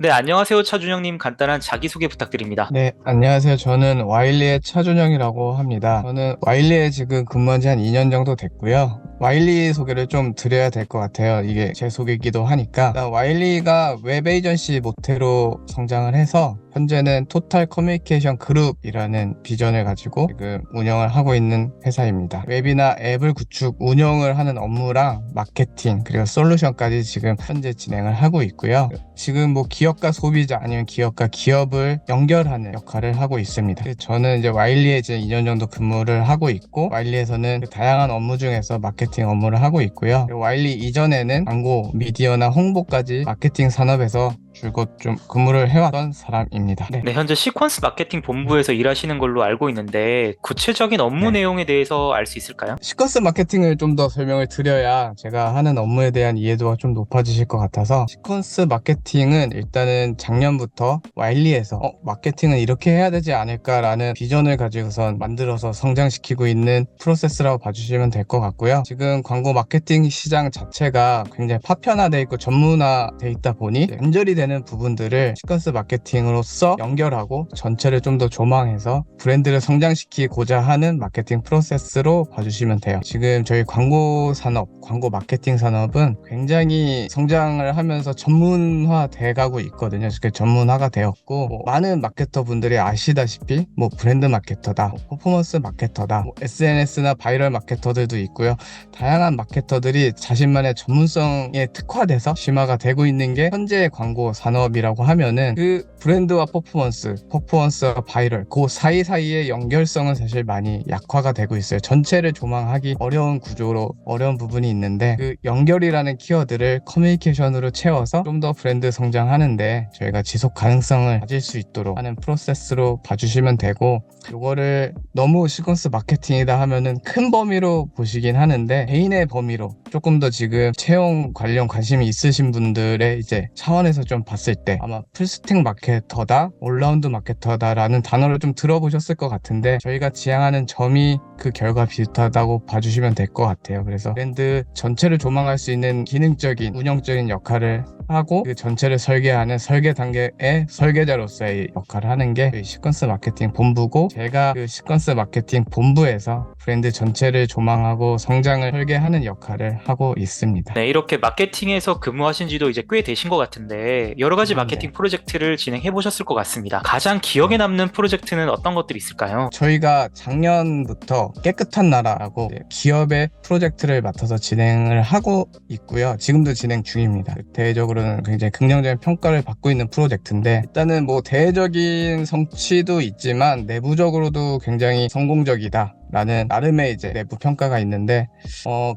네, 안녕하세요, 차준영님. 간단한 자기소개 부탁드립니다. 네, 안녕하세요. 저는 와일리의 차준영이라고 합니다. 저는 와일리에 지금 근무한 지 한 2년 정도 됐고요. 와일리 소개를 좀 드려야 될 것 같아요. 이게 제 소개이기도 하니까. 일단 와일리가 웹 에이전시 모태로 성장을 해서 현재는 토탈 커뮤니케이션 그룹이라는 비전을 가지고 지금 운영을 하고 있는 회사입니다. 웹이나 앱을 구축, 운영을 하는 업무랑 마케팅, 그리고 솔루션까지 지금 현재 진행을 하고 있고요. 지금 뭐 기업과 소비자 아니면 기업과 기업을 연결하는 역할을 하고 있습니다. 저는 이제 와일리에 이제 2년 정도 근무를 하고 있고, 와일리에서는 그 다양한 업무 중에서 마케팅 업무를 하고 있고요. 와일리 이전에는 광고, 미디어나 홍보까지 마케팅 산업에서 줄곧 좀 근무를 해왔던 사람입니다. 네. 네, 현재 시퀀스 마케팅 본부에서 일하시는 걸로 알고 있는데, 구체적인 업무 네. 내용에 대해서 알 수 있을까요? 시퀀스 마케팅을 좀 더 설명을 드려야 제가 하는 업무에 대한 이해도가 좀 높아지실 것 같아서, 시퀀스 마케팅은 일단은 작년부터 와일리에서 마케팅은 이렇게 해야 되지 않을까라는 비전을 가지고선 만들어서 성장시키고 있는 프로세스라고 봐주시면 될 것 같고요. 지금 광고 마케팅 시장 자체가 굉장히 파편화되어 있고 전문화되어 있다 보니 연결이 되는 부분들을 시퀀스 마케팅으로서 연결하고 전체를 좀 더 조망해서 브랜드를 성장시키고자 하는 마케팅 프로세스로 봐주시면 돼요. 지금 저희 광고 산업, 광고 마케팅 산업은 굉장히 성장을 하면서 전문화 돼 가고 있거든요. 그러니까 전문화가 되었고, 많은 마케터 분들이 아시다시피 브랜드 마케터다, 퍼포먼스 마케터다, SNS나 바이럴 마케터들도 있고요. 다양한 마케터들이 자신만의 전문성에 특화돼서 심화가 되고 있는 게 현재의 광고 산업이라고 하면은, 그 브랜드와 퍼포먼스와 바이럴, 그 사이사이의 연결성은 사실 많이 약화가 되고 있어요. 전체를 조망하기 어려운 구조로 어려운 부분이 있는데, 그 연결이라는 키워드를 커뮤니케이션으로 채워서 좀 더 브랜드 성장하는데 저희가 지속 가능성을 가질 수 있도록 하는 프로세스로 봐주시면 되고, 이거를 너무 시퀀스 마케팅이다 하면은 큰 범위로 보시긴 하는데, 개인의 범위로 조금 더 지금 채용 관련 관심이 있으신 분들의 이제 차원에서 좀 봤을 때, 아마 풀스택 마케터다, 올라운드 마케터다라는 단어를 좀 들어보셨을 것 같은데, 저희가 지향하는 점이 그 결과 비슷하다고 봐주시면 될 것 같아요. 그래서 브랜드 전체를 조망할 수 있는 기능적인 운영적인 역할을 하고, 그 전체를 설계하는 설계 단계의 설계자로서의 역할을 하는 게 시퀀스 마케팅 본부고, 제가 그 시퀀스 마케팅 본부에서 브랜드 전체를 조망하고 성장을 설계하는 역할을 하고 있습니다. 네, 이렇게 마케팅에서 근무하신 지도 이제 꽤 되신 것 같은데, 여러 가지 네. 마케팅 프로젝트를 진행해 보셨을 것 같습니다. 가장 기억에 네. 남는 프로젝트는 어떤 것들이 있을까요? 저희가 작년부터 깨끗한 나라라고 기업의 프로젝트를 맡아서 진행을 하고 있고요. 지금도 진행 중입니다. 대외적으로는 굉장히 긍정적인 평가를 받고 있는 프로젝트인데, 일단은 대외적인 성취도 있지만 내부적으로도 굉장히 성공적이다 라는 나름의 이제 내부 평가가 있는데,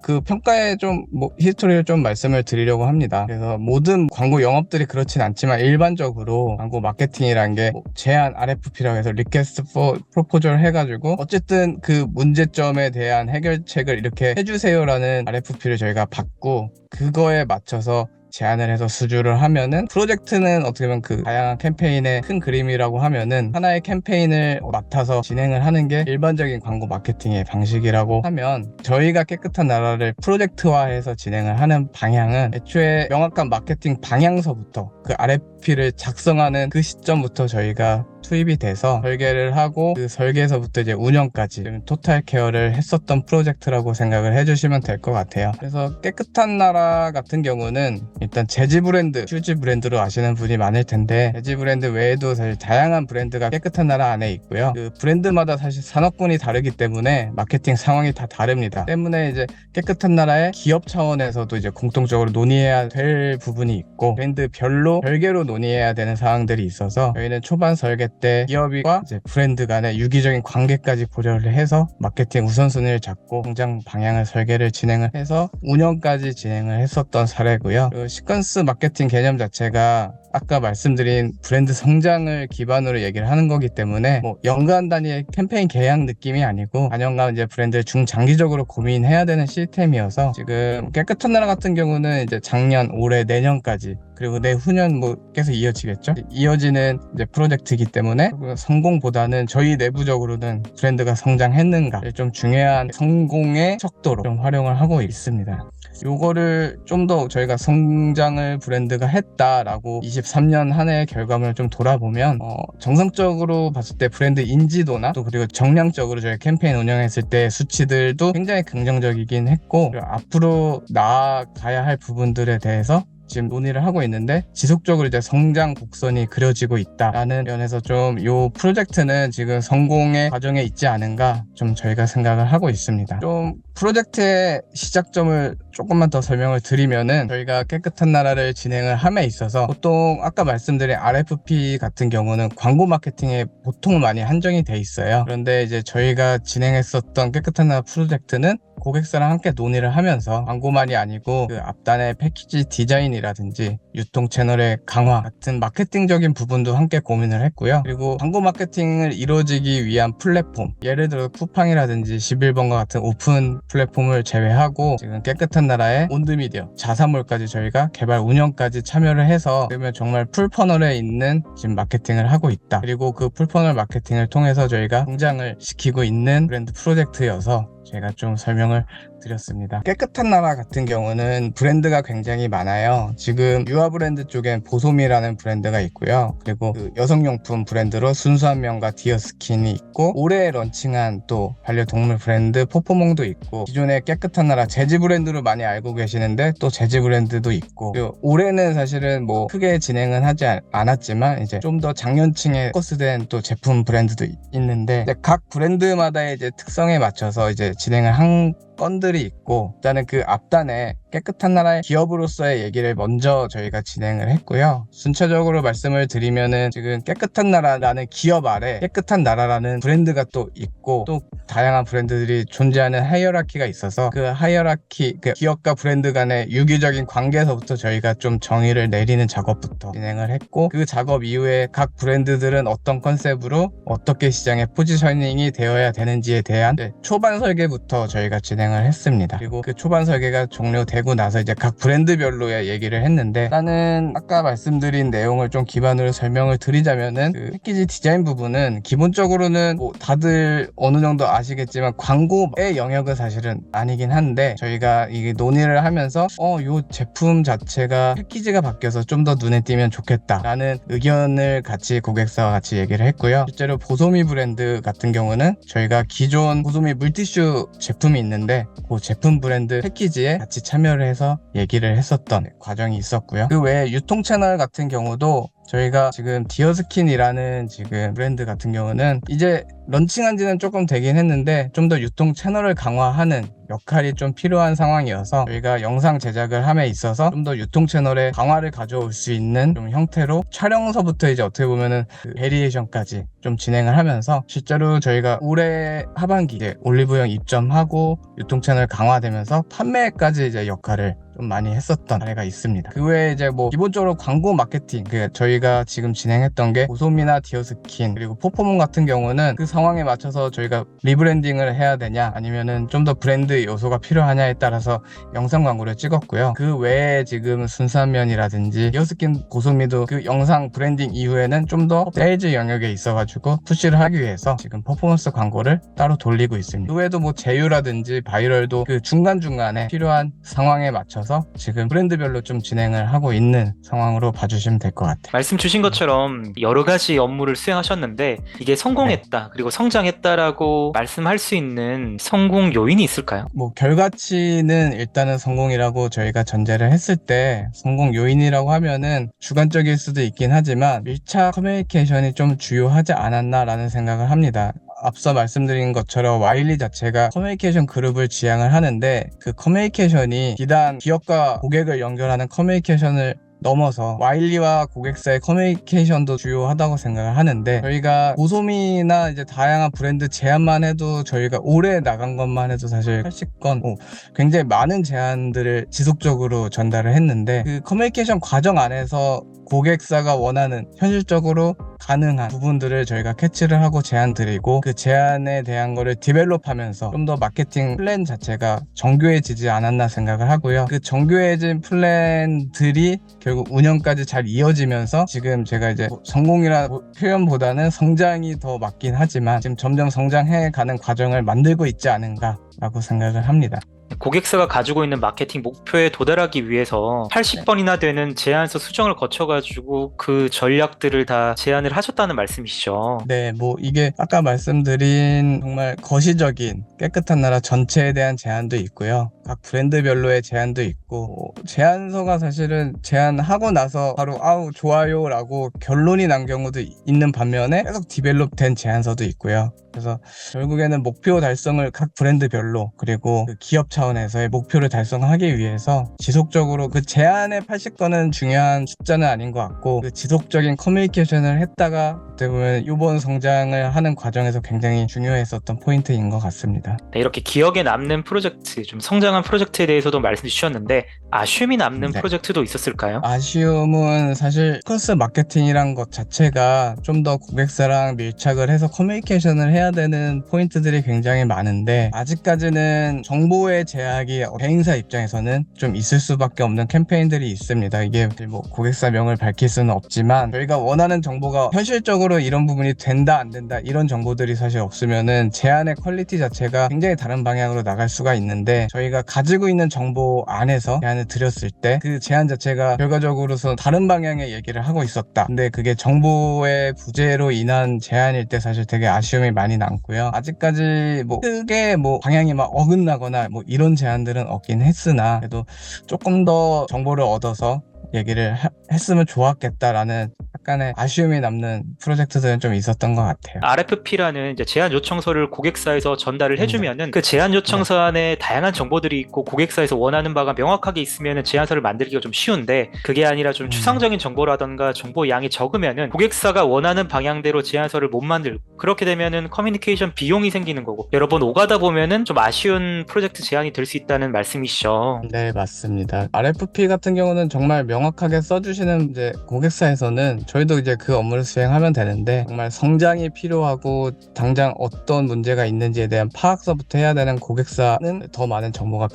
그 평가에 좀 히스토리를 좀 말씀을 드리려고 합니다. 그래서 모든 광고 영업들이 그렇진 않지만, 일반적으로 광고 마케팅이라는 게 제안 RFP라고 해서 리퀘스트 포 프로포절 해가지고 어쨌든 그 문제점에 대한 해결책을 이렇게 해주세요라는 RFP를 저희가 받고, 그거에 맞춰서 제안을 해서 수주를 하면은, 프로젝트는 어떻게 보면 그 다양한 캠페인의 큰 그림이라고 하면은, 하나의 캠페인을 맡아서 진행을 하는 게 일반적인 광고 마케팅의 방식이라고 하면, 저희가 깨끗한 나라를 프로젝트화해서 진행을 하는 방향은 애초에 명확한 마케팅 방향서부터, 그 RFP를 작성하는 그 시점부터 저희가 투입이 돼서 설계를 하고, 그 설계에서부터 이제 운영까지 토탈 케어를 했었던 프로젝트라고 생각을 해주시면 될 것 같아요. 그래서 깨끗한 나라 같은 경우는 일단 재즈 브랜드, 슈즈 브랜드로 아시는 분이 많을 텐데, 재즈 브랜드 외에도 사실 다양한 브랜드가 깨끗한 나라 안에 있고요. 그 브랜드마다 사실 산업군이 다르기 때문에 마케팅 상황이 다 다릅니다. 때문에 이제 깨끗한 나라의 기업 차원에서도 이제 공통적으로 논의해야 될 부분이 있고, 브랜드별로 별개로 논의해야 되는 사항들이 있어서, 저희는 초반 설계 때 기업과 이제 브랜드 간의 유기적인 관계까지 고려를 해서 마케팅 우선순위를 잡고 성장 방향을 설계를 진행을 해서 운영까지 진행을 했었던 사례고요. 그 시퀀스 마케팅 개념 자체가 아까 말씀드린 브랜드 성장을 기반으로 얘기를 하는 거기 때문에, 연간 단위의 캠페인 계약 느낌이 아니고 4년간 이제 브랜드를 중장기적으로 고민해야 되는 시스템이어서, 지금 깨끗한 나라 같은 경우는 이제 작년, 올해, 내년까지, 그리고 내후년 계속 이어지겠죠. 이어지는 이제 프로젝트이기 때문에, 성공보다는 저희 내부적으로는 브랜드가 성장했는가를 좀 중요한 성공의 척도로 좀 활용을 하고 있습니다. 요거를 좀 더 저희가 성장을 브랜드가 했다라고 23년 한 해의 결과물을 좀 돌아보면 정성적으로 봤을 때 브랜드 인지도나 또 그리고 정량적으로 저희 캠페인 운영했을 때 수치들도 굉장히 긍정적이긴 했고, 그리고 앞으로 나아가야 할 부분들에 대해서 지금 논의를 하고 있는데 지속적으로 이제 성장 곡선이 그려지고 있다라는 면에서 좀 이 프로젝트는 지금 성공의 과정에 있지 않은가 좀 저희가 생각을 하고 있습니다. 좀 프로젝트의 시작점을 조금만 더 설명을 드리면은, 저희가 깨끗한 나라를 진행을 함에 있어서 보통 아까 말씀드린 RFP 같은 경우는 광고 마케팅에 보통 많이 한정이 돼 있어요. 그런데 이제 저희가 진행했었던 깨끗한 나라 프로젝트는 고객사랑 함께 논의를 하면서 광고만이 아니고 그 앞단의 패키지 디자인이라든지 유통 채널의 강화 같은 마케팅적인 부분도 함께 고민을 했고요. 그리고 광고 마케팅을 이루어지기 위한 플랫폼, 예를 들어 쿠팡이라든지 11번과 같은 오픈 플랫폼을 제외하고 지금 깨끗한 나라의 온드미디어, 자사몰까지 저희가 개발 운영까지 참여를 해서, 그러면 정말 풀퍼널에 있는 지금 마케팅을 하고 있다. 그리고 그 풀퍼널 마케팅을 통해서 저희가 성장을 시키고 있는 브랜드 프로젝트여서 제가 좀 설명을 드렸습니다. 깨끗한 나라 같은 경우는 브랜드가 굉장히 많아요. 지금 유아 브랜드 쪽엔 보솜이라는 브랜드가 있고요. 그리고 그 여성용품 브랜드로 순수한 명과 디어스킨이 있고, 올해 런칭한 또 반려동물 브랜드 포포몽도 있고, 기존의 깨끗한 나라 재지 브랜드로 많이 알고 계시는데 또 재지 브랜드도 있고, 그리고 올해는 사실은 뭐 크게 진행은 하지 않았지만 이제 좀 더 장년층에 포커스된 또 제품 브랜드도 있는데, 이제 각 브랜드마다의 이제 특성에 맞춰서 이제 진행을 한 건들이 있고, 일단은 그 앞단에 깨끗한 나라의 기업으로서의 얘기를 먼저 저희가 진행을 했고요. 순차적으로 말씀을 드리면은, 지금 깨끗한 나라라는 기업 아래 깨끗한 나라라는 브랜드가 또 있고, 또 다양한 브랜드들이 존재하는 하이어라키가 있어서 그 하이어라키, 그 기업과 브랜드 간의 유기적인 관계에서부터 저희가 좀 정의를 내리는 작업부터 진행을 했고, 그 작업 이후에 각 브랜드들은 어떤 컨셉으로 어떻게 시장에 포지셔닝이 되어야 되는지에 대한 초반 설계부터 저희가 진행을 했습니다. 그리고 그 초반 설계가 종료되고 나서 이제 각 브랜드별로의 얘기를 했는데, 나는 아까 말씀드린 내용을 좀 기반으로 설명을 드리자면은, 그 패키지 디자인 부분은 기본적으로는 뭐 다들 어느 정도 아시겠지만 광고의 영역은 사실은 아니긴 한데, 저희가 이게 논의를 하면서 요 제품 자체가 패키지가 바뀌어서 좀 더 눈에 띄면 좋겠다라는 의견을 같이 고객사와 같이 얘기를 했고요. 실제로 보솜이 브랜드 같은 경우는 저희가 기존 보솜이 물티슈 제품이 있는데 그 제품 브랜드 패키지에 같이 참여를 해서 얘기를 했었던 과정이 있었고요. 그 외에 유통 채널 같은 경우도 저희가 지금 디어스킨이라는 지금 브랜드 같은 경우는 이제 런칭한 지는 조금 되긴 했는데, 좀 더 유통 채널을 강화하는 역할이 좀 필요한 상황이어서 저희가 영상 제작을 함에 있어서 좀 더 유통 채널의 강화를 가져올 수 있는 좀 형태로 촬영서부터 이제 어떻게 보면은 그 베리에이션까지 좀 진행을 하면서, 실제로 저희가 올해 하반기 이제 올리브영 입점하고 유통 채널 강화되면서 판매까지 이제 역할을 좀 많이 했었던 사례가 있습니다. 그 외에 이제 뭐 기본적으로 광고 마케팅, 저희가 지금 진행했던 게 보솜이나 디어스킨 그리고 포포몬 같은 경우는 그 상황에 맞춰서 저희가 리브랜딩을 해야 되냐 아니면은 좀 더 브랜드 요소가 필요하냐에 따라서 영상 광고를 찍었고요. 그 외에 지금 순수한 면이라든지 디어스킨, 보솜이도 그 영상 브랜딩 이후에는 좀 더 세일즈 영역에 있어가지고 푸시를 하기 위해서 지금 퍼포먼스 광고를 따로 돌리고 있습니다. 그 외에도 뭐 제휴라든지 바이럴도 그 중간중간에 필요한 상황에 맞춰서 지금 브랜드별로 좀 진행을 하고 있는 상황으로 봐주시면 될 것 같아요. 말씀 주신 것처럼 여러 가지 업무를 수행하셨는데 이게 성공했다, 그리고 성장했다라고 말씀할 수 있는 성공 요인이 있을까요? 뭐 결과치는 일단은 성공이라고 저희가 전제를 했을 때, 성공 요인이라고 하면은 주관적일 수도 있긴 하지만 밀착 커뮤니케이션이 좀 주요하지 않았나라는 생각을 합니다. 앞서 말씀드린 것처럼 와일리 자체가 커뮤니케이션 그룹을 지향을 하는데, 그 커뮤니케이션이 비단 기업과 고객을 연결하는 커뮤니케이션을 넘어서 와일리와 고객사의 커뮤니케이션도 주요하다고 생각을 하는데, 저희가 보솜이나 이제 다양한 브랜드 제안만 해도 저희가 올해 나간 것만 해도 사실 80건, 굉장히 많은 제안들을 지속적으로 전달을 했는데, 그 커뮤니케이션 과정 안에서 고객사가 원하는 현실적으로 가능한 부분들을 저희가 캐치를 하고 제안 드리고, 그 제안에 대한 거를 디벨롭하면서 좀 더 마케팅 플랜 자체가 정교해지지 않았나 생각을 하고요. 그 정교해진 플랜들이 결국 운영까지 잘 이어지면서 지금 제가 이제 성공이라 표현보다는 성장이 더 맞긴 하지만 지금 점점 성장해 가는 과정을 만들고 있지 않은가 라고 생각을 합니다. 고객사가 가지고 있는 마케팅 목표에 도달하기 위해서 80번이나 되는 제안서 수정을 거쳐가지고 그 전략들을 다 제안을 하셨다는 말씀이시죠. 네, 뭐 이게 아까 말씀드린 정말 거시적인 깨끗한 나라 전체에 대한 제안도 있고요. 각 브랜드별로의 제안도 있고 제안서가 사실은 제안하고 나서 바로 아우 좋아요라고 결론이 난 경우도 있는 반면에 계속 디벨롭된 제안서도 있고요. 그래서 결국에는 목표 달성을 각 브랜드별로 그리고 그 기업 차원에서의 목표를 달성하기 위해서 지속적으로 그 제안의 80건은 중요한 숫자는 아닌 것 같고 그 지속적인 커뮤니케이션을 했다가 어떻게 보면 이번 성장을 하는 과정에서 굉장히 중요했었던 포인트인 것 같습니다. 네, 이렇게 기억에 남는 프로젝트, 좀 성장한 프로젝트에 대해서도 말씀 주셨는데 아쉬움이 남는 네. 프로젝트도 있었을까요? 아쉬움은 사실 시퀀스 마케팅이란 것 자체가 좀 더 고객사랑 밀착을 해서 커뮤니케이션을 해야 되는 포인트들이 굉장히 많은데 아직까지는 정보의 제약이 대행사 입장에서는 좀 있을 수밖에 없는 캠페인들이 있습니다. 이게 뭐 고객사명을 밝힐 수는 없지만 저희가 원하는 정보가 현실적으로 이런 부분이 된다 안 된다 이런 정보들이 사실 없으면은 제안의 퀄리티 자체가 굉장히 다른 방향으로 나갈 수가 있는데 저희가 가지고 있는 정보 안에서 제안을 드렸을 때 그 제안 자체가 결과적으로서 다른 방향의 얘기를 하고 있었다. 근데 그게 정보의 부재로 인한 제안일 때 사실 되게 아쉬움이 많이 남고요. 아직까지 뭐 크게 뭐 방향이 막 어긋나거나 뭐 이런 제안들은 없긴 했으나 그래도 조금 더 정보를 얻어서 얘기를 했으면 좋았겠다라는 약간의 아쉬움이 남는 프로젝트들은 좀 있었던 것 같아요. RFP라는 이제 제안 요청서를 고객사에서 전달을 해주면은 그 제안 요청서 안에 다양한 정보들이 있고 고객사에서 원하는 바가 명확하게 있으면은 제안서를 만들기가 좀 쉬운데 그게 아니라 좀 추상적인 정보라던가 정보 양이 적으면은 고객사가 원하는 방향대로 제안서를 못 만들고 그렇게 되면은 커뮤니케이션 비용이 생기는 거고 여러 번 오가다 보면은 좀 아쉬운 프로젝트 제안이 될 수 있다는 말씀이시죠. 네, 맞습니다. RFP 같은 경우는 정말 명확하게 써주시는 이제 고객사에서는 저희도 이제 그 업무를 수행하면 되는데 정말 성장이 필요하고 당장 어떤 문제가 있는지에 대한 파악서부터 해야 되는 고객사는 더 많은 정보가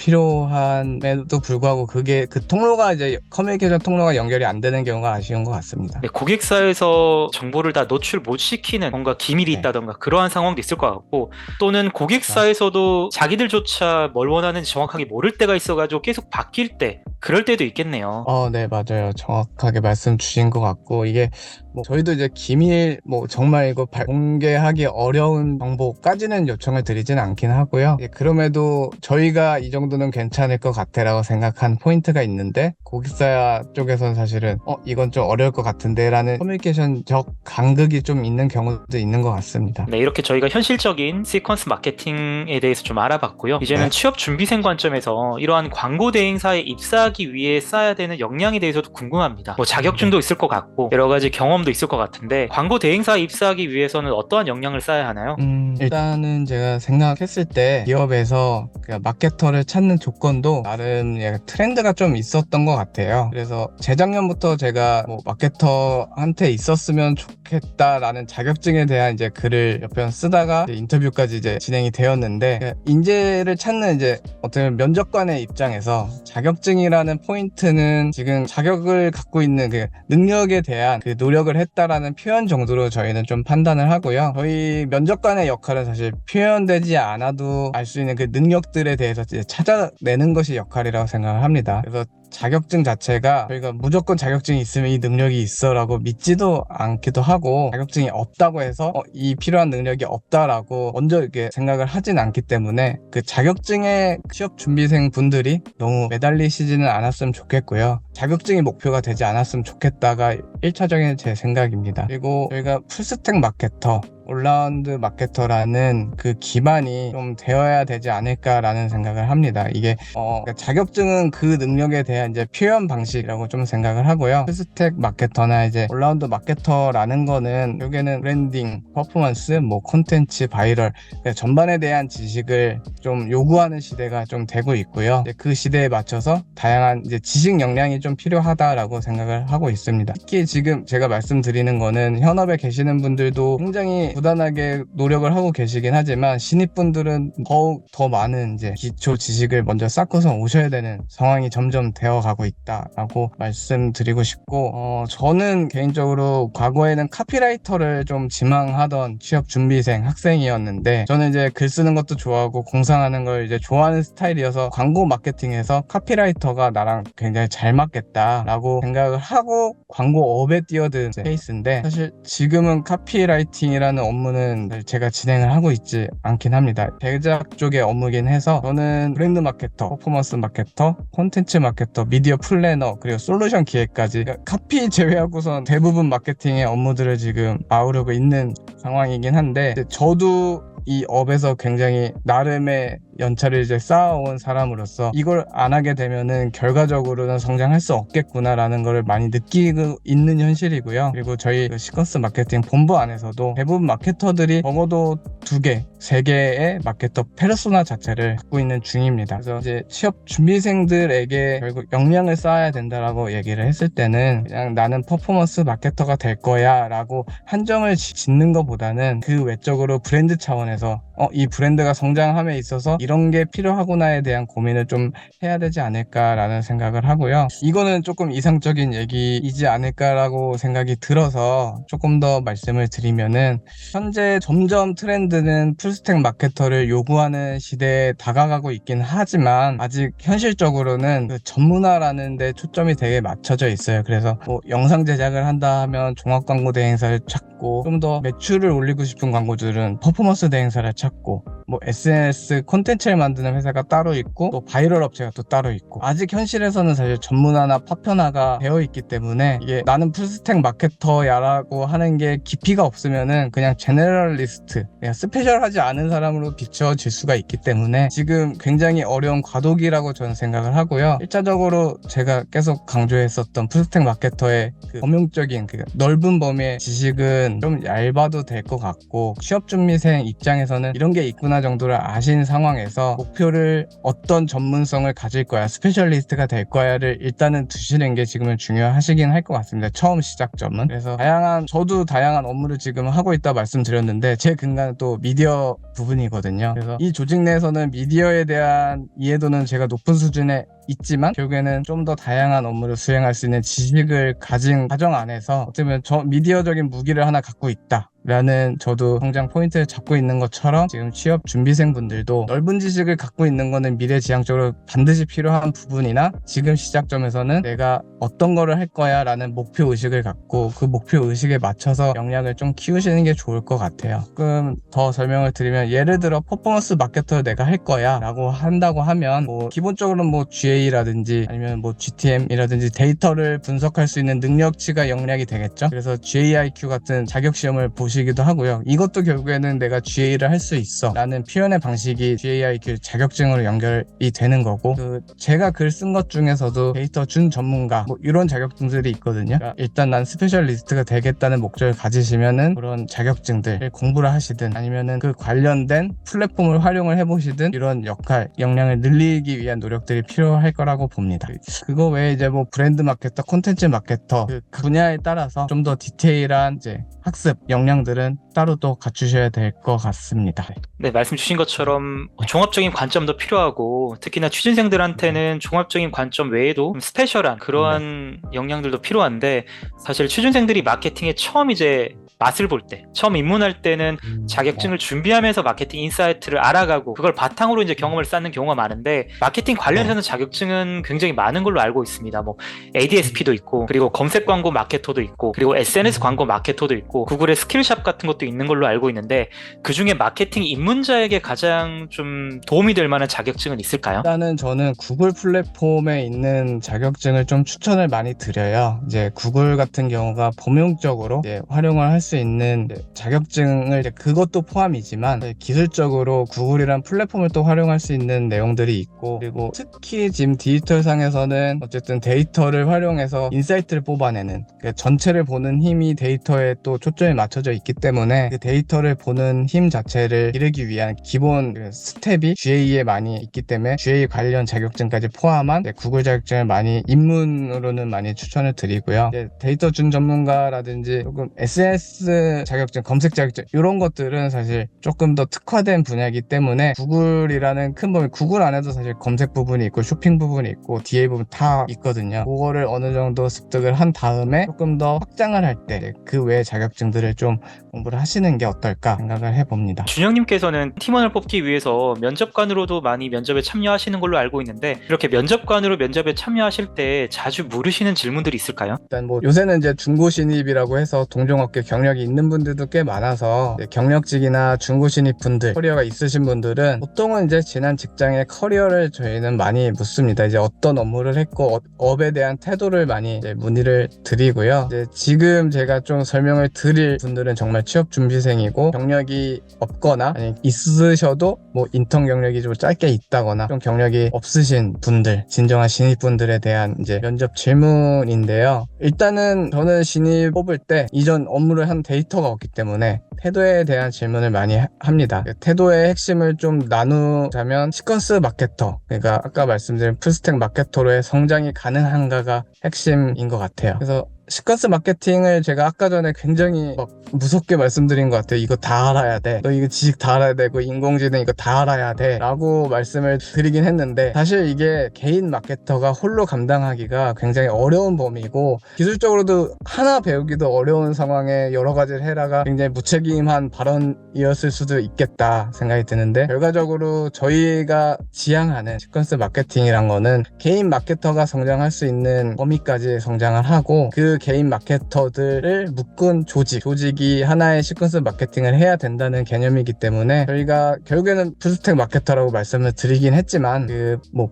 필요함에도 불구하고 그게 그 통로가 이제 커뮤니케이션 통로가 연결이 안 되는 경우가 아쉬운 것 같습니다. 네, 고객사에서 정보를 다 노출 못 시키는 뭔가 기밀이 네. 있다던가 그러한 상황도 있을 것 같고 또는 고객사에서도 자기들조차 뭘 원하는지 정확하게 모를 때가 있어가지고 계속 바뀔 때 그럴 때도 있겠네요. 네, 맞아요. 정확하게 말씀 주신 것 같고 이게 뭐 저희도 이제 기밀 뭐 정말 이거 공개하기 어려운 정보까지는 요청을 드리진 않긴 하고요. 그럼에도 저희가 이 정도는 괜찮을 것 같아라고 생각한 포인트가 있는데 고객사 쪽에서는 사실은 이건 좀 어려울 것 같은데 라는 커뮤니케이션적 간극이 좀 있는 경우도 있는 것 같습니다. 네, 이렇게 저희가 현실적인 시퀀스 마케팅에 대해서 좀 알아봤고요. 이제는 취업 준비생 관점에서 이러한 광고 대행사에 입사하기 위해 쌓아야 되는 역량에 대해서도 궁금합니다. 뭐 자격증도 있을 것 같고 여러 가지 경험도 있을 것 같은데 광고 대행사에 입사하기 위해서는 어떠한 역량을 쌓아야 하나요? 일단은 제가 생각했을 때 기업에서 마케터를 찾는 조건도 나름 트렌드가 좀 있었던 것 같아요. 그래서 재작년부터 제가 뭐 마케터한테 있었으면 좋겠다라는 자격증에 대한 이제 글을 몇 편 쓰다가 이제 인터뷰까지 이제 진행이 되었는데 인재를 찾는 이제 어떤 면접관의 입장에서 자격증이라는 포인트는 지금 자격을 갖고 있는 그 능력에 대한 그 노력을 했다라는 표현 정도로 저희는 좀 판단을 하고요. 저희 면접관의 역할은 사실 표현되지 않아도 알 수 있는 그 능력들에 대해서 이제 찾아내는 것이 역할이라고 생각을 합니다. 그래서 자격증 자체가 저희가 무조건 자격증이 있으면 이 능력이 있어라고 믿지도 않기도 하고 자격증이 없다고 해서 이 필요한 능력이 없다라고 먼저 이렇게 생각을 하진 않기 때문에 그 자격증에 취업 준비생 분들이 너무 매달리시지는 않았으면 좋겠고요. 자격증이 목표가 되지 않았으면 좋겠다가 1차적인 제 생각입니다. 그리고 저희가 풀스택 마케터 올라운드 마케터라는 그 기반이 좀 되어야 되지 않을까라는 생각을 합니다. 이게 그러니까 자격증은 그 능력에 대한 이제 표현 방식이라고 좀 생각을 하고요. 풀스택 마케터나 이제 올라운드 마케터라는 거는 여기에는 브랜딩, 퍼포먼스, 뭐 콘텐츠, 바이럴 전반에 대한 지식을 좀 요구하는 시대가 좀 되고 있고요. 그 시대에 맞춰서 다양한 이제 지식 역량이 좀 좀 필요하다라고 생각을 하고 있습니다. 특히 지금 제가 말씀드리는 거는 현업에 계시는 분들도 굉장히 부단하게 노력을 하고 계시긴 하지만 신입분들은 더욱 더 많은 이제 기초 지식을 먼저 쌓고서 오셔야 되는 상황이 점점 되어가고 있다라고 말씀드리고 싶고, 저는 개인적으로 과거에는 카피라이터를 좀 지망하던 취업 준비생 학생이었는데, 저는 이제 글 쓰는 것도 좋아하고 공상하는 걸 이제 좋아하는 스타일이어서 광고 마케팅에서 카피라이터가 나랑 굉장히 잘 맞겠다라고 생각을 하고 광고업에 뛰어든 케이스인데, 사실 지금은 카피라이팅이라는 업무는 제가 진행을 하고 있지 않긴 합니다. 제작 쪽의 업무긴 해서 저는 브랜드 마케터, 퍼포먼스 마케터, 콘텐츠 마케터, 미디어 플래너, 그리고 솔루션 기획까지, 그러니까 카피 제외하고선 대부분 마케팅의 업무들을 지금 아우르고 있는 상황이긴 한데, 저도 이 업에서 굉장히 나름의 연차를 이제 쌓아온 사람으로서 이걸 안 하게 되면은 결과적으로는 성장할 수 없겠구나라는 걸 많이 느끼고 있는 현실이고요. 그리고 저희 시퀀스 마케팅 본부 안에서도 대부분 마케터들이 적어도 2개, 3개의 마케터 페르소나 자체를 갖고 있는 중입니다. 그래서 이제 취업 준비생들에게 결국 역량을 쌓아야 된다라고 얘기를 했을 때는 그냥 나는 퍼포먼스 마케터가 될 거야 라고 한정을 짓는 것보다는 그 외적으로 브랜드 차원에서 이 브랜드가 성장함에 있어서 이런 게 필요하구나에 대한 고민을 좀 해야 되지 않을까라는 생각을 하고요. 이거는 조금 이상적인 얘기이지 않을까라고 생각이 들어서 조금 더 말씀을 드리면은, 현재 점점 트렌드는 풀스택 마케터를 요구하는 시대에 다가가고 있긴 하지만 아직 현실적으로는 그 전문화라는 데 초점이 되게 맞춰져 있어요. 그래서 뭐 영상 제작을 한다 하면 종합광고 대행사를 찾고, 좀 더 매출을 올리고 싶은 광고주들은 퍼포먼스 대행사를 찾고, 뭐 SNS 콘텐츠를 만드는 회사가 따로 있고, 또 바이럴 업체가 또 따로 있고, 아직 현실에서는 사실 전문화나 파편화가 되어 있기 때문에 이게 나는 풀스택 마케터야 라고 하는 게 깊이가 없으면은 그냥 제너럴리스트, 그냥 스페셜하지 않은 사람으로 비춰질 수가 있기 때문에 지금 굉장히 어려운 과도기라고 저는 생각을 하고요. 1차적으로 제가 계속 강조했었던 풀스택 마케터의 그 범용적인 그 넓은 범위의 지식은 좀 얇아도 될 것 같고, 취업준비생 입장에서는 이런 게 있구나 정도를 아신 상황에서 목표를 어떤 전문성을 가질 거야, 스페셜리스트가 될 거야를 일단은 두시는 게 지금은 중요하시긴 할 것 같습니다. 처음 시작점은. 그래서 저도 다양한 업무를 지금 하고 있다 말씀드렸는데, 제 근간은 또 미디어 부분이거든요. 그래서 이 조직 내에서는 미디어에 대한 이해도는 제가 높은 수준에 있지만 결국에는 좀 더 다양한 업무를 수행할 수 있는 지식을 가진 과정 안에서 어쩌면 저 미디어적인 무기를 하나 갖고 있다 라는, 저도 성장 포인트를 잡고 있는 것처럼 지금 취업 준비생분들도 넓은 지식을 갖고 있는 거는 미래지향적으로 반드시 필요한 부분이나, 지금 시작점에서는 내가 어떤 거를 할 거야 라는 목표 의식을 갖고 그 목표 의식에 맞춰서 역량을 좀 키우시는 게 좋을 것 같아요. 조금 더 설명을 드리면, 예를 들어 퍼포먼스 마케터를 내가 할 거야 라고 한다고 하면, 뭐 기본적으로는 뭐 GA라든지 아니면 뭐 GTM이라든지 데이터를 분석할 수 있는 능력치가 역량이 되겠죠. 그래서 GAIQ 같은 자격시험을 보시기도 하고요. 이것도 결국에는 내가 GA를 할 수 있어 라는 표현의 방식이 GAIQ 자격증으로 연결이 되는 거고, 제가 글 쓴 것 중에서도 데이터 준 전문가 뭐 이런 자격증들이 있거든요. 그러니까 일단 난 스페셜리스트가 되겠다는 목적을 가지시면은 그런 자격증들 공부를 하시든 아니면은 그 관련된 플랫폼을 활용을 해보시든 이런 역할, 역량을 늘리기 위한 노력들이 필요할 거라고 봅니다. 그거 외에 이제 뭐 브랜드 마케터, 콘텐츠 마케터 그 분야에 따라서 좀 더 디테일한 이제 학습 역량들은 따로 또 갖추셔야 될 것 같습니다. 네, 말씀 주신 것처럼 종합적인 관점도 필요하고, 특히나 취준생들한테는 종합적인 관점 외에도 좀 스페셜한 그러한 역량들도 필요한데, 사실 취준생들이 마케팅에 처음 이제 맛을 볼 때, 처음 입문할 때는 자격증을 준비하면서 마케팅 인사이트를 알아가고 그걸 바탕으로 이제 경험을 쌓는 경우가 많은데, 마케팅 관련해서는 자격증은 굉장히 많은 걸로 알고 있습니다. 뭐 ADSP도 있고, 그리고 검색 광고 마케터도 있고, 그리고 SNS 광고 마케터도 있고, 구글의 스킬샵 같은 것도 있는 걸로 알고 있는데, 그중에 마케팅 입문자에게 가장 좀 도움이 될 만한 자격증은 있을까요? 일단은 저는 구글 플랫폼에 있는 자격증을 좀 추천을 많이 드려요. 이제 구글 같은 경우가 범용적으로 이제 활용을 할 수 있는 자격증을 그것도 포함이지만 기술적으로 구글이란 플랫폼을 또 활용할 수 있는 내용들이 있고, 그리고 특히 지금 디지털 상에서는 어쨌든 데이터를 활용해서 인사이트를 뽑아내는 전체를 보는 힘이 데이터에 또 초점이 맞춰져 있기 때문에 그 데이터를 보는 힘 자체를 기르기 위한 기본 스텝이 GA에 많이 있기 때문에 GA 관련 자격증까지 포함한 구글 자격증을 많이 입문으로는 많이 추천을 드리고요. 데이터 준 전문가라든지 조금 SNS 자격증, 검색 자격증 이런 것들은 사실 조금 더 특화된 분야이기 때문에 구글이라는 큰 범위, 구글 안에도 사실 검색 부분이 있고 쇼핑 부분이 있고 DA 부분 다 있거든요. 그거를 어느 정도 습득을 한 다음에 조금 더 확장을 할 때 그 외의 자격증들을 좀 공부를 하시는 게 어떨까 생각을 해봅니다. 준영님께서는 팀원을 뽑기 위해서 면접관으로도 많이 면접에 참여하시는 걸로 알고 있는데, 이렇게 면접관으로 면접에 참여하실 때 자주 물으시는 질문들이 있을까요? 일단 요새는 이제 중고 신입이라고 해서 동종업계 경력이 있는 분들도 꽤 많아서 경력직이나 중고 신입 분들, 커리어가 있으신 분들은 보통은 이제 지난 직장의 커리어를 저희는 많이 묻습니다. 이제 어떤 업무를 했고 업에 대한 태도를 많이 이제 문의를 드리고요. 이제 지금 제가 좀 설명을 드릴 분들은 정말 취업 준비생이고 경력이 없거나 아니 있으셔도 인턴 경력이 좀 짧게 있다거나 좀 경력이 없으신 분들, 진정한 신입분들에 대한 이제 면접 질문인데요. 일단은 저는 신입 뽑을 때 이전 업무를 한 데이터가 없기 때문에 태도에 대한 질문을 많이 합니다. 태도의 핵심을 좀 나누자면 시퀀스 마케터, 그러니까 아까 말씀드린 풀스택 마케터로의 성장이 가능한가가 핵심인 것 같아요. 그래서 시퀀스 마케팅을 제가 아까 전에 굉장히 무섭게 말씀드린 것 같아요. 이거 다 알아야 돼. 너 이거 지식 다 알아야 되고 인공지능 이거 다 알아야 돼 라고 말씀을 드리긴 했는데, 사실 이게 개인 마케터가 홀로 감당하기가 굉장히 어려운 범위고 기술적으로도 하나 배우기도 어려운 상황에 여러 가지를 해라가 굉장히 무책임한 발언이었을 수도 있겠다 생각이 드는데, 결과적으로 저희가 지향하는 시퀀스 마케팅이란 거는 개인 마케터가 성장할 수 있는 범위까지 성장을 하고 그 개인 마케터들을 묶은 조직이 하나의 시퀀스 마케팅을 해야 된다는 개념이기 때문에 저희가 결국에는 풀스택 마케터라고 말씀을 드리긴 했지만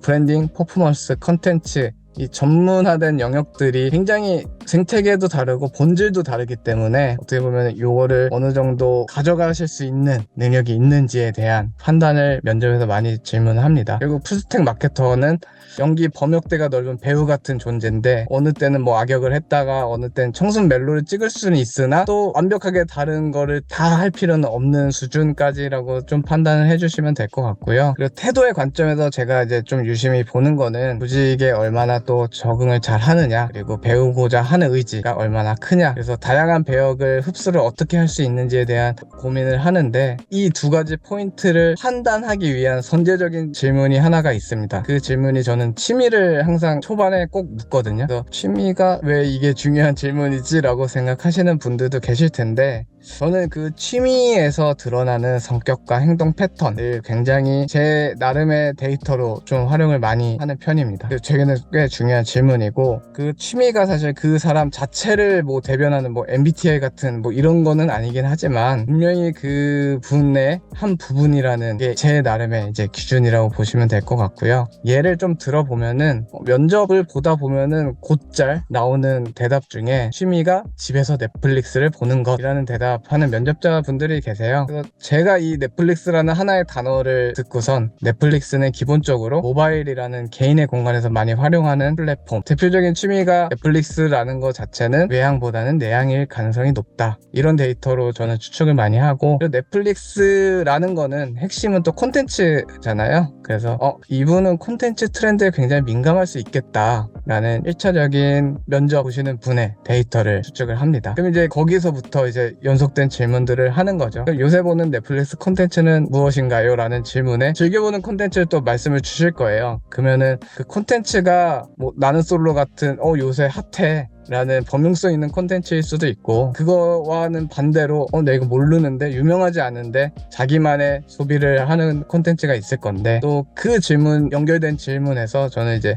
브랜딩, 퍼포먼스, 컨텐츠 이 전문화된 영역들이 굉장히 생태계도 다르고 본질도 다르기 때문에 어떻게 보면 이거를 어느 정도 가져가실 수 있는 능력이 있는지에 대한 판단을 면접에서 많이 질문을 합니다. 그리고 풀스택 마케터는 연기 범역대가 넓은 배우 같은 존재인데 어느 때는 악역을 했다가 어느 때는 청순 멜로를 찍을 수는 있으나 또 완벽하게 다른 거를 다 할 필요는 없는 수준까지라고 좀 판단을 해주시면 될 것 같고요. 그리고 태도의 관점에서 제가 이제 좀 유심히 보는 거는 조직에 얼마나 또 적응을 잘 하느냐, 그리고 배우고자 하는 의지가 얼마나 크냐, 그래서 다양한 배역을 흡수를 어떻게 할 수 있는지에 대한 고민을 하는데, 이 두 가지 포인트를 판단하기 위한 선제적인 질문이 하나가 있습니다. 그 질문이 저는 취미를 항상 초반에 꼭 묻거든요. 그래서 취미가 왜 이게 중요한 질문이지? 라고 생각하시는 분들도 계실 텐데, 저는 그 취미에서 드러나는 성격과 행동 패턴을 굉장히 제 나름의 데이터로 좀 활용을 많이 하는 편입니다. 제게는 꽤 중요한 질문이고, 그 취미가 사실 그 사람 자체를 대변하는 MBTI 같은 이런 거는 아니긴 하지만 분명히 그 분의 한 부분이라는 게 제 나름의 이제 기준이라고 보시면 될 것 같고요. 예를 좀 들어보면은 면접을 보다 보면은 곧잘 나오는 대답 중에 취미가 집에서 넷플릭스를 보는 것이라는 대답하는 면접자분들이 계세요. 그래서 제가 이 넷플릭스라는 하나의 단어를 듣고선 넷플릭스는 기본적으로 모바일이라는 개인의 공간에서 많이 활용하는 플랫폼, 대표적인 취미가 넷플릭스라는 것 자체는 외향보다는 내향일 가능성이 높다, 이런 데이터로 저는 추측을 많이 하고, 그리고 넷플릭스라는 거는 핵심은 또 콘텐츠잖아요. 그래서 이분은 콘텐츠 트렌드에 굉장히 민감할 수 있겠다 라는 1차적인 면접 보시는 분의 데이터를 추측을 합니다. 그럼 이제 거기서부터 이제 연속된 질문들을 하는 거죠. 요새 보는 넷플릭스 콘텐츠는 무엇인가요? 라는 질문에 즐겨보는 콘텐츠를 또 말씀을 주실 거예요. 그러면은 그 콘텐츠가 나는 솔로 같은 요새 핫해 라는 범용성 있는 콘텐츠일 수도 있고, 그거와는 반대로 내가 이거 모르는데 유명하지 않은데 자기만의 소비를 하는 콘텐츠가 있을 건데, 또 그 질문, 연결된 질문에서 저는 이제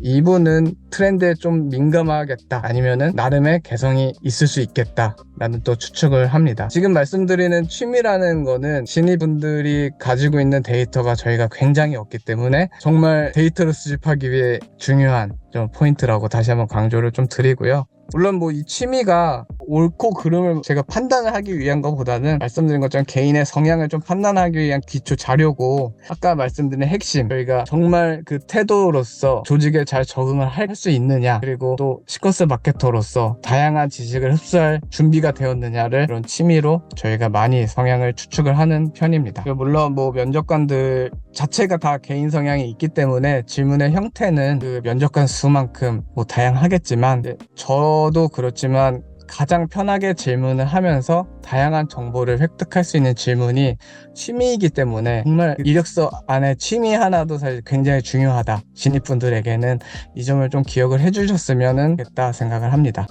이분은 트렌드에 좀 민감하겠다, 아니면은 나름의 개성이 있을 수 있겠다 라는 또 추측을 합니다. 지금 말씀드리는 취미라는 거는 신입분들이 가지고 있는 데이터가 저희가 굉장히 없기 때문에 정말 데이터를 수집하기 위해 중요한 좀 포인트라고 다시 한번 강조를 좀 드리고요. 물론 뭐 이 취미가 옳고 그름을 제가 판단을 하기 위한 것보다는 말씀드린 것처럼 개인의 성향을 좀 판단하기 위한 기초 자료고, 아까 말씀드린 핵심, 저희가 정말 그 태도로서 조직에 잘 적응을 할 수 있느냐, 그리고 또 시퀀스 마케터로서 다양한 지식을 흡수할 준비가 되었느냐를 그런 취미로 저희가 많이 성향을 추측을 하는 편입니다. 물론 뭐 면접관들 자체가 다 개인 성향이 있기 때문에 질문의 형태는 그 면접관 수만큼 뭐 다양하겠지만, 저도 그렇지만 가장 편하게 질문을 하면서 다양한 정보를 획득할 수 있는 질문이 취미이기 때문에, 정말 이력서 안에 취미 하나도 사실 굉장히 중요하다. 신입분들에게는 이 점을 좀 기억을 해주셨으면 좋겠다 생각을 합니다.